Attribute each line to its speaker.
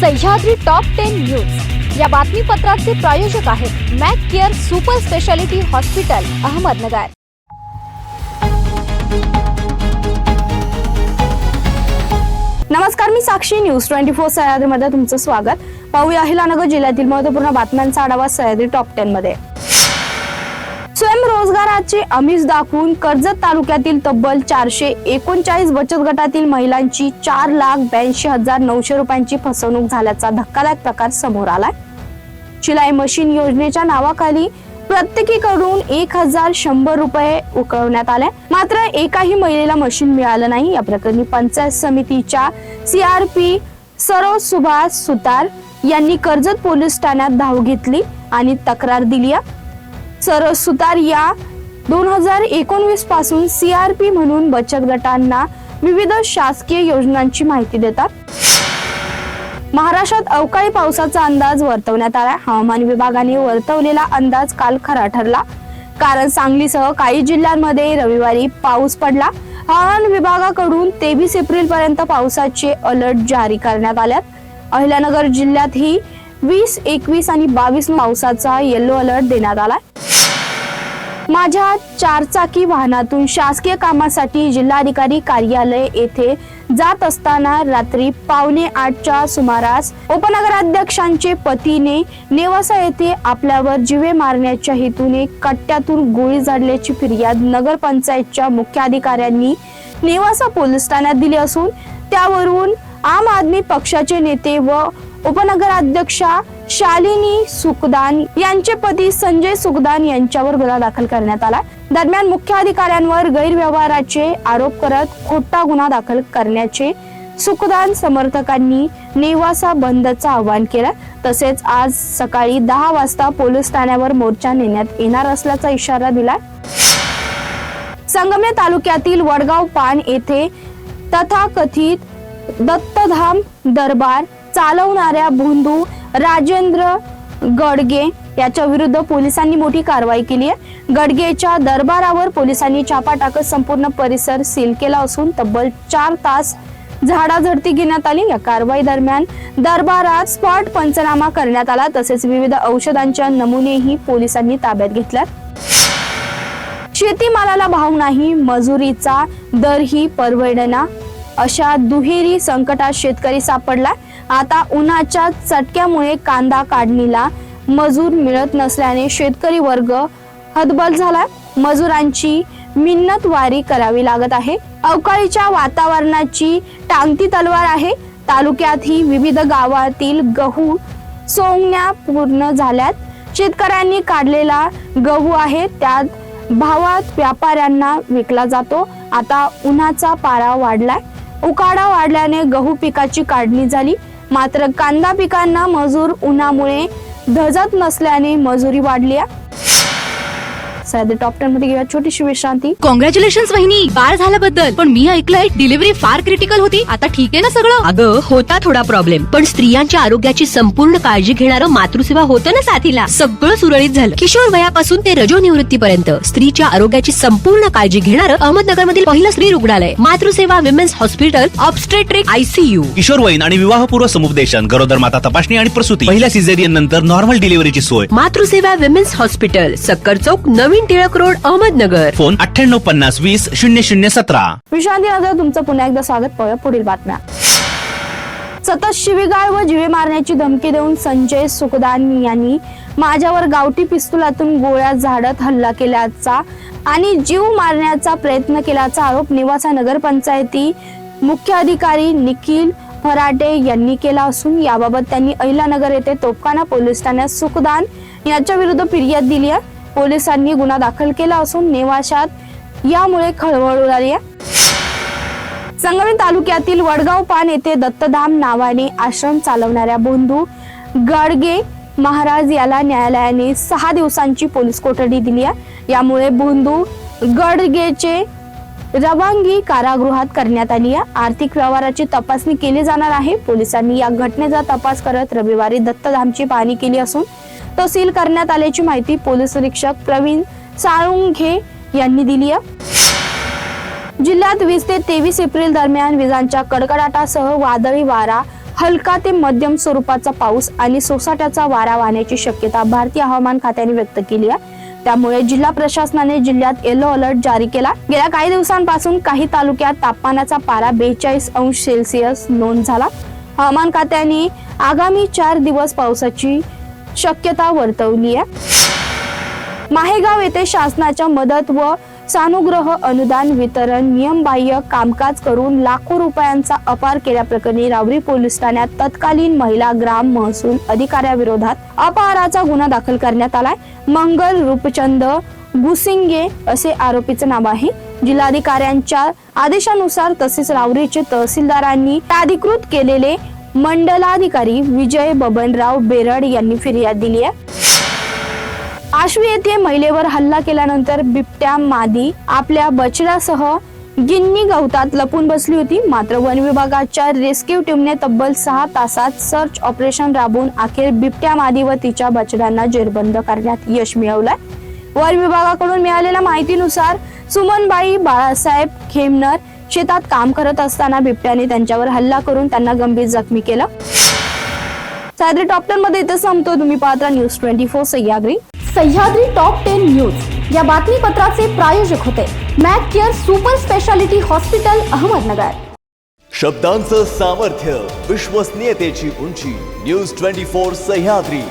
Speaker 1: Sahyadri top 10 news या बातमीपत्राचे प्रायोजक आहेत Mac Care super speciality hospital Ahmednagar. नमस्कार, मी साक्षी न्यूज 24 सह्याद्रीमध्ये तुमचं स्वागत। पाहूया अहिलानगर जिल्ह्यातील महत्त्वपूर्ण बातम्यांचा आढावा सह्याद्री टॉप 10 मध्ये। स्वयंरोजगाराचे आमिष दाखवून कर्जत तालुक्यातील तब्बल 439 बचत गटातील महिलांची 4,82,900 रुपयांची फसवणूक झाल्याचा धक्कादायक प्रकार समोर आलाय। शिलाई मशीन योजनेच्या नावाखाली प्रत्येकीकडून 1,100 रुपये उकळवण्यात आले, मात्र एकाही महिलेला मशीन मिळालं नाही। या प्रकरणी पंचायत समितीच्या CRP सरोज सुभाष सुतार यांनी कर्जत पोलीस ठाण्यात धाव घेतली आणि तक्रार दिली। सरोज सुतार या 2019 पासून CRP म्हणून बचत गटांना विविध शासकीय योजनांची माहिती देतात। महाराष्ट्रात अवकाळी पावसाचा अंदाज वर्तवण्यात आला। हवामान विभागाने वर्तवलेला अंदाज काल खरा ठरला, कारण सांगलीसह काही जिल्ह्यांमध्ये रविवारी पाऊस पडला। हवामान विभागाकडून 23 एप्रिल पर्यंत पावसाचे अलर्ट जारी करण्यात आल्यात। अहिलानगर जिल्ह्यातही 20, 21 आणि 22 पावसाचा येलो अलर्ट देण्यात आला। माझ्या चारचाकी वाहनातून शासकीय कामासाठी जिल्हाधिकारी कार्यालय येथे जात असताना रात्री 7:45च्या सुमारास उपनगराध्यक्षांचे पतीने नेवासा येथे आपल्यावर जीवे मारण्याच्या हेतूने कट्ट्यातून गोळी झाडल्याची फिर्याद नगरपंचायतच्या मुख्याधिकाऱ्यांनी नेवासा पोलीस ठाण्यात दिली असून त्यावरून आम आदमी पक्षाचे नेते व उपनगराध्यक्षा शालिनी सुखदान यांचे पती संजय सुखदान यांच्यावर गुन्हा दाखल करण्यात आला। दरम्यान मुख्याधिकाऱ्यांवर गैरव्यवहाराचे आरोप करत खोटा गुन्हा दाखल करण्याचे सुखदान समर्थकांनी नेवासा बंदचं आवाहन केलं। तसेच आज सकाळी 10 वाजता पोलीस ठाण्यावर मोर्चा नेण्यात येणार असल्याचा इशारा दिला। संगमेर तालुक्यातील वडगाव पान येथे तथाकथित दत्तधाम दरबार चालवणाऱ्या भोंदू राजेंद्र गडगे याच्या विरुद्ध पोलिसांनी मोठी कारवाई केली आहे। गडगेच्या दरबारावर पोलिसांनी छापा टाकत संपूर्ण परिसर सील केला असून तब्बल 4 तास झाडाझडती घेण्यात आली। या कारवाई दरम्यान दरबारात स्पॉट पंचनामा करण्यात आला, तसेच विविध औषधांच्या नमुनेही पोलिसांनी ताब्यात घेतल्यात। शेतीमालाला भाव नाही, मजुरीचा दरही परवडेना अशा दुहेरी संकटात शेतकरी सापडला। आता उन्हाच्या चटक्यामुळे कांदा काढणीला मजूर मिळत नसल्याने शेतकरी वर्ग हतबल झाला। मजुरांची मिन्नतवारी करावी लागत आहे। अवकाळीच्या वातावरणाची टांगती तलवार आहे। तालुक्यातही विविध गावातील गहू सोंगण्या पूर्ण झाल्यात। शेतकऱ्यांनी काढलेला गहू आहे त्यात भावात व्यापाऱ्यांना विकला जातो। आता उन्हाचा पारा वाढलाय, उकाडा वाढल्याने गहू पिकाची काढणी झाली, मात्र कांदा पिकांना मजूर उन्हामुळे धजत नसल्याने मजुरी वाढली आहे। सध्या टॉप 10 मध्ये घेऊया छोटीशी विश्रांती।
Speaker 2: कॉंग्रॅच्युलेशन्स वहिनी, बाळ झाल्याबद्दल। पण मी ऐकलंय डिलिव्हरी फार क्रिटिकल होती, आता ठीक आहे ना सगळं?
Speaker 3: अगं होता थोडा प्रॉब्लेम, पण स्त्रियांच्या आरोग्याची संपूर्ण काळजी घेणारं मातृसेवा होतं ना साथीला। सगळं सुरळीत झालं। किशोर वयापासून ते रजोनिवृत्तीपर्यंत स्त्रीच्या आरोग्याची संपूर्ण काळजी घेणारं अहमदनगर मधील पहिलं स्त्री रुग्णालय Matruseva women's hospital obstetric ICU।
Speaker 4: किशोरवयीन आणि विवाहपूर्व समुपदेशन, गरोदर माता तपासणी आणि प्रसूती, पहिल्या सिझेरियन नंतर नॉर्मल डिलिव्हरीची सोय।
Speaker 3: मातृसेवा विमेन्स हॉस्पिटल, सक्कर चौक, नवीन टिळक रोड, अहमदनगर।
Speaker 4: फोन 9850200017।
Speaker 1: विश्रांतीनंतर तुमचं पुन्हा एकदा स्वागत। पाहूया पुढील बातम्या। सतत शिवीगाळ व जीवे मारण्याची धमकी देऊन संजय सुखदान यांनी माझ्यावर गावठी पिस्तुलातून गोळ्या झाडत हल्ला केल्याचा आणि जीव मारण्याचा प्रयत्न केल्याचा आरोप नेवासा नगरपंचायती मुख्याधिकारी निखिल फराटे यांनी केला असून याबाबत त्यांनी अहिलानगर येथे तोफखाना पोलीस ठाण्यात सुखदान यांच्या विरुद्ध फिर्याद दिली आहे। पोलिसांनी गुन्हा दाखल केला असून नेवाशात यामुळे खळबळ उडाली आहे। संगमेर तालुक्यातील वडगाव पान येथे दत्तधाम नावाने आश्रम चालवणाऱ्या भोंदू गडगे महाराज याला न्यायालयाने 6 दिवसांची पोलीस कोठडी दिली आहे। यामुळे भोंदू गडगेचे रवानगी कारागृहात करण्यात आली आहे। आर्थिक व्यवहाराची तपासणी केली जाणार आहे। पोलिसांनी या घटनेचा तपास करत रविवारी दत्तधामची पाहणी केली असून तो सील करण्यात आल्याची माहिती पोलीस निरीक्षक प्रवीण साळुंखे यांनी दिली आहे। जिल्ह्यात 20 ते 23 एप्रिल दरम्यान विजांच्या कडकडाटासह वादळी वारा हलका ते मध्यम स्वरूपाचा पाऊस आणि सोसाट्याचा वारा वाहण्याची शक्यता भारतीय हवामान खात्याने व्यक्त केली आहे. त्यामुळे जिल्हा प्रशासनाने जिल्ह्यात येलो अलर्ट जारी केला. गेल्या काही दिवसांपासून काही तालुक्यात तापमानाचा पारा 42°C नोंद झाला. हवामान खात्याने आगामी 4 दिवस पावसाची शक्यता वर्तवली आहे. माहेगाव येथे शासनाच्या मदत व सानुग्रह अनुदान वितरण नियमबाह्य कामकाज करून लाखो रुपयांचा अपार केल्याप्रकरणी रावरी पोलीस ठाण्यात तत्कालीन महिला ग्राम महसूल अधिकाऱ्याविरोधात अपहाराचा गुन्हा दाखल करण्यात आलाय. मंगल रूपचंद गुसिंगे असे आरोपीचे नाव आहे. जिल्हाधिकाऱ्यांच्या आदेशानुसार तसेच रावरीचे तहसीलदारांनी अधिकृत केलेले मंडलाधिकारी विजय बबनराव बेरड यांनी फिर्याद दिली आहे. आश्वी येथे महिलेवर हल्ला केल्यानंतर बिबट्या मादी आपल्या बछड्यासह गिन्नी गवतात लपून बसली होती. मात्र वन विभागाच्या रेस्क्यू टीमने तब्बल 6 तासात सर्च ऑपरेशन राबवून अखेर बिबट्या मादी व तिच्या बछड्यांना जेरबंद करण्यात यश मिळवलंय. वन विभागाकडून मिळालेल्या माहितीनुसार सुमनबाई बाळासाहेब खेमनर शेतात काम करत असताना बिबट्याने त्यांच्यावर हल्ला करून त्यांना गंभीर जखमी केलं. सह्याद्री टॉप 10 मध्ये इथे संपतो. तुम्ही पाहता news 24 Sahyadri.
Speaker 5: Sahyadri top 10 news या बातमीपत्राचे प्रायोजक होते Mac Care super speciality hospital Ahmednagar.
Speaker 6: शब्दांचं सामर्थ्य, विश्वसनीयतेची उंची. न्यूज 24 सह्याद्री.